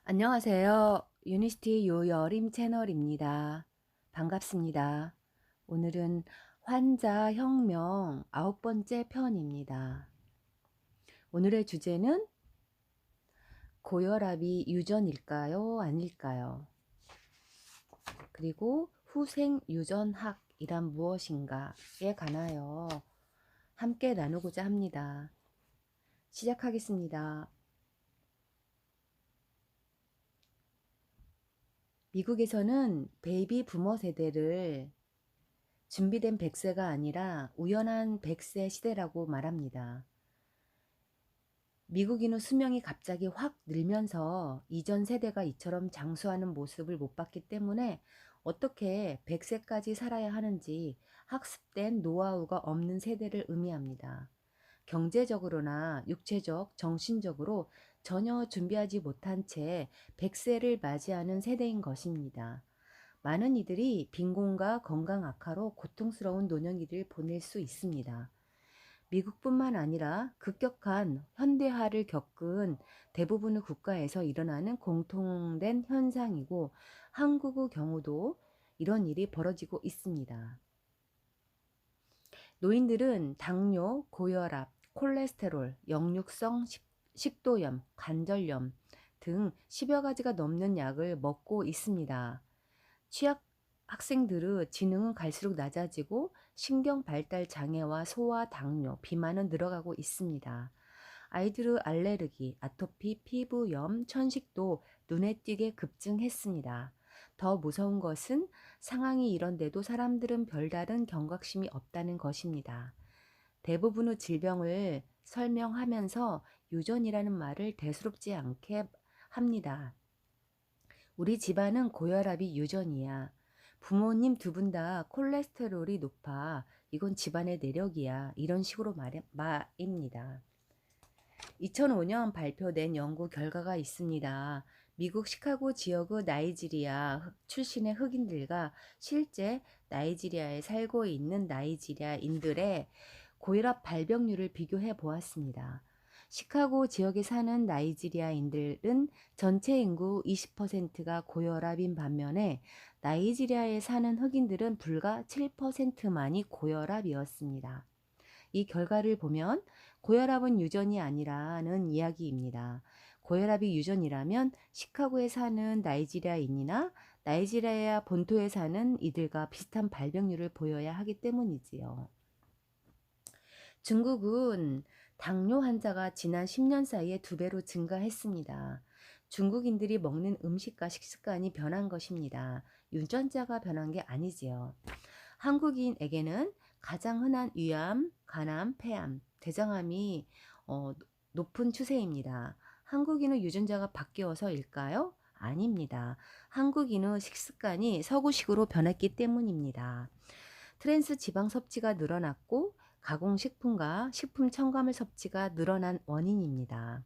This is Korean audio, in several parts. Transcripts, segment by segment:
안녕하세요. 유니스티 요여림 채널입니다. 반갑습니다. 오늘은 환자혁명 9번째 편입니다. 오늘의 주제는 고혈압이 유전일까요? 아닐까요? 그리고 후생유전학이란 무엇인가에 관하여 함께 나누고자 합니다. 시작하겠습니다. 미국에서는 베이비 부머 세대를 준비된 100세가 아니라 우연한 100세 시대라고 말합니다. 미국인의 수명이 갑자기 확 늘면서 이전 세대가 이처럼 장수하는 모습을 못 봤기 때문에 어떻게 100세까지 살아야 하는지 학습된 노하우가 없는 세대를 의미합니다. 경제적으로나 육체적, 정신적으로 전혀 준비하지 못한 채 100세를 맞이하는 세대인 것입니다. 많은 이들이 빈곤과 건강 악화로 고통스러운 노년기를 보낼 수 있습니다. 미국뿐만 아니라 급격한 현대화를 겪은 대부분의 국가에서 일어나는 공통된 현상이고 한국의 경우도 이런 일이 벌어지고 있습니다. 노인들은 당뇨, 고혈압, 콜레스테롤, 역류성 식도염, 관절염 등 10여 가지가 넘는 약을 먹고 있습니다. 취약 학생들의 지능은 갈수록 낮아지고 신경 발달 장애와 소아, 당뇨, 비만은 늘어가고 있습니다. 아이들의 알레르기, 아토피, 피부염, 천식도 눈에 띄게 급증했습니다. 더 무서운 것은 상황이 이런데도 사람들은 별다른 경각심이 없다는 것입니다. 대부분의 질병을 설명하면서 유전이라는 말을 대수롭지 않게 합니다. 우리 집안은 고혈압이 유전이야. 부모님 두 분 다 콜레스테롤이 높아. 이건 집안의 내력이야. 이런 식으로 말입니다. 2005년 발표된 연구 결과가 있습니다. 미국 시카고 지역의 나이지리아 출신의 흑인들과 실제 나이지리아에 살고 있는 나이지리아인들의 고혈압 발병률을 비교해 보았습니다. 시카고 지역에 사는 나이지리아인들은 전체 인구 20%가 고혈압인 반면에 나이지리아에 사는 흑인들은 불과 7%만이 고혈압이었습니다. 이 결과를 보면 고혈압은 유전이 아니라는 이야기입니다. 고혈압이 유전이라면 시카고에 사는 나이지리아인이나 나이지리아 본토에 사는 이들과 비슷한 발병률을 보여야 하기 때문이지요. 중국은 당뇨 환자가 지난 10년 사이에 2배로 증가했습니다. 중국인들이 먹는 음식과 식습관이 변한 것입니다. 유전자가 변한 게 아니지요. 한국인에게는 가장 흔한 위암, 간암, 폐암, 대장암이 높은 추세입니다. 한국인의 유전자가 바뀌어서일까요? 아닙니다. 한국인의 식습관이 서구식으로 변했기 때문입니다. 트랜스 지방 섭취가 늘어났고 가공식품과 식품 첨가물 섭취가 늘어난 원인입니다.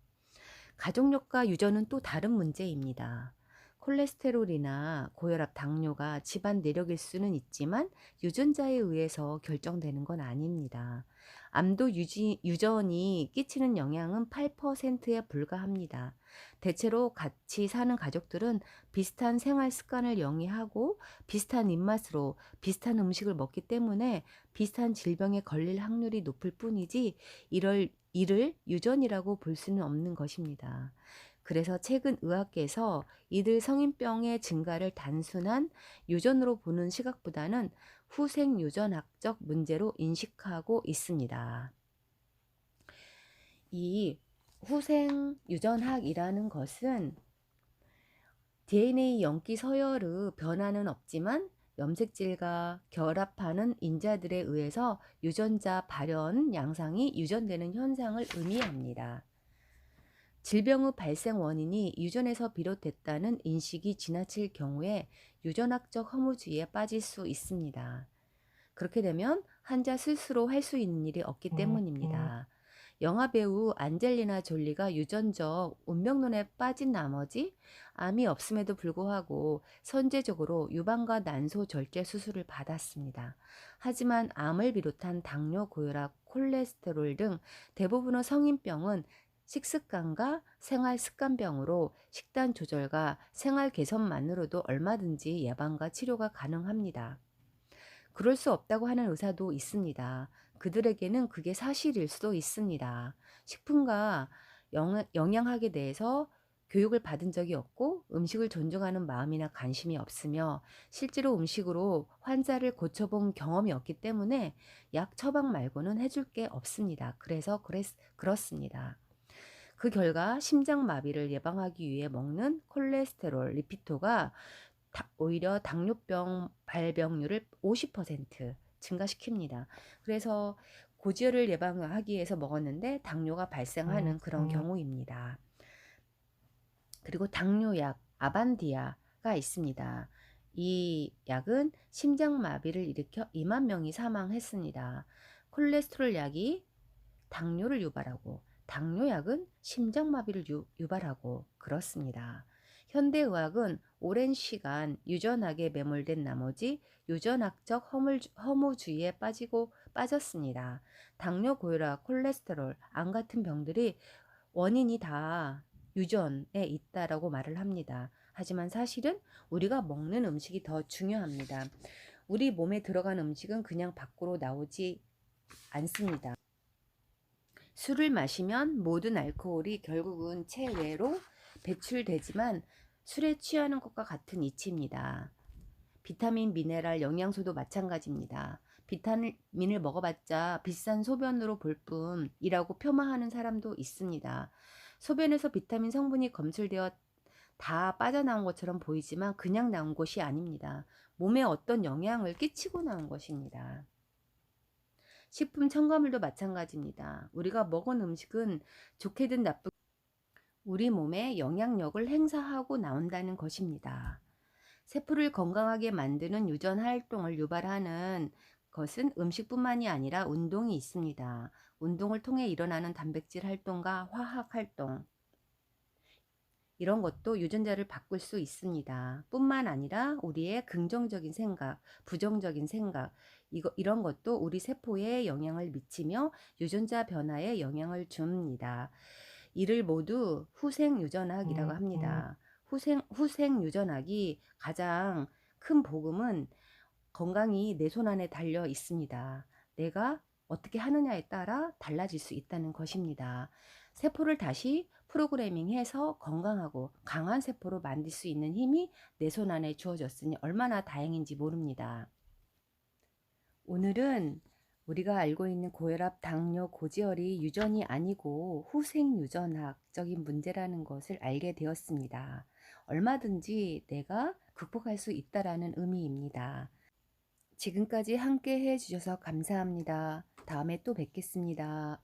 가족력과 유전은 또 다른 문제입니다. 콜레스테롤이나 고혈압, 당뇨가 집안 내력일 수는 있지만 유전자에 의해서 결정되는 건 아닙니다. 암도 유전이 끼치는 영향은 8%에 불과합니다. 대체로 같이 사는 가족들은 비슷한 생활 습관을 영위하고 비슷한 입맛으로 비슷한 음식을 먹기 때문에 비슷한 질병에 걸릴 확률이 높을 뿐이지 이를 유전이라고 볼 수는 없는 것입니다. 그래서 최근 의학계에서 이들 성인병의 증가를 단순한 유전으로 보는 시각보다는 후생 유전학적 문제로 인식하고 있습니다. 이 후생 유전학이라는 것은 DNA 염기 서열의 변화는 없지만 염색질과 결합하는 인자들에 의해서 유전자 발현 양상이 유전되는 현상을 의미합니다. 질병의 발생 원인이 유전에서 비롯됐다는 인식이 지나칠 경우에 유전학적 허무주의에 빠질 수 있습니다. 그렇게 되면 환자 스스로 할 수 있는 일이 없기 때문입니다. 영화배우 안젤리나 졸리가 유전적 운명론에 빠진 나머지 암이 없음에도 불구하고 선제적으로 유방과 난소 절제 수술을 받았습니다. 하지만 암을 비롯한 당뇨, 고혈압, 콜레스테롤 등 대부분의 성인병은 식습관과 생활 습관병으로 식단 조절과 생활 개선만으로도 얼마든지 예방과 치료가 가능합니다. 그럴 수 없다고 하는 의사도 있습니다. 그들에게는 그게 사실일 수도 있습니다. 식품과 영양학에 대해서 교육을 받은 적이 없고 음식을 존중하는 마음이나 관심이 없으며 실제로 음식으로 환자를 고쳐본 경험이 없기 때문에 약 처방 말고는 해줄 게 없습니다. 그래서 그렇습니다. 그 결과 심장마비를 예방하기 위해 먹는 콜레스테롤, 리피토가 오히려 당뇨병 발병률을 50% 증가시킵니다. 그래서 고지혈을 예방하기 위해서 먹었는데 당뇨가 발생하는 그런 경우입니다. 그리고 당뇨약 아반디아가 있습니다. 이 약은 심장마비를 일으켜 2만 명이 사망했습니다. 콜레스테롤 약이 당뇨를 유발하고 당뇨약은 심장마비를 유발하고 그렇습니다. 현대의학은 오랜 시간 유전학에 매몰된 나머지 유전학적 허무주의에 빠졌습니다. 당뇨, 고혈압, 콜레스테롤, 암 같은 병들이 원인이 다 유전에 있다라고 말을 합니다. 하지만 사실은 우리가 먹는 음식이 더 중요합니다. 우리 몸에 들어간 음식은 그냥 밖으로 나오지 않습니다. 술을 마시면 모든 알코올이 결국은 체외로 배출되지만 술에 취하는 것과 같은 이치입니다. 비타민, 미네랄, 영양소도 마찬가지입니다. 비타민을 먹어봤자 비싼 소변으로 볼 뿐이라고 폄하하는 사람도 있습니다. 소변에서 비타민 성분이 검출되어 다 빠져나온 것처럼 보이지만 그냥 나온 것이 아닙니다. 몸에 어떤 영향을 끼치고 나온 것입니다. 식품 첨가물도 마찬가지입니다. 우리가 먹은 음식은 좋게든 나쁘게 우리 몸에 영향력을 행사하고 나온다는 것입니다. 세포를 건강하게 만드는 유전 활동을 유발하는 것은 음식뿐만이 아니라 운동이 있습니다. 운동을 통해 일어나는 단백질 활동과 화학 활동, 이런 것도 유전자를 바꿀 수 있습니다. 뿐만 아니라 우리의 긍정적인 생각, 부정적인 생각, 이런 것도 우리 세포에 영향을 미치며 유전자 변화에 영향을 줍니다. 이를 모두 후생유전학이라고 합니다. 후생유전학이 가장 큰 복음은 건강이 내 손 안에 달려 있습니다. 내가 어떻게 하느냐에 따라 달라질 수 있다는 것입니다. 세포를 다시 프로그래밍해서 건강하고 강한 세포로 만들 수 있는 힘이 내 손 안에 주어졌으니 얼마나 다행인지 모릅니다. 오늘은 우리가 알고 있는 고혈압, 당뇨, 고지혈이 유전이 아니고 후생유전학적인 문제라는 것을 알게 되었습니다. 얼마든지 내가 극복할 수 있다라는 의미입니다. 지금까지 함께 해주셔서 감사합니다. 다음에 또 뵙겠습니다.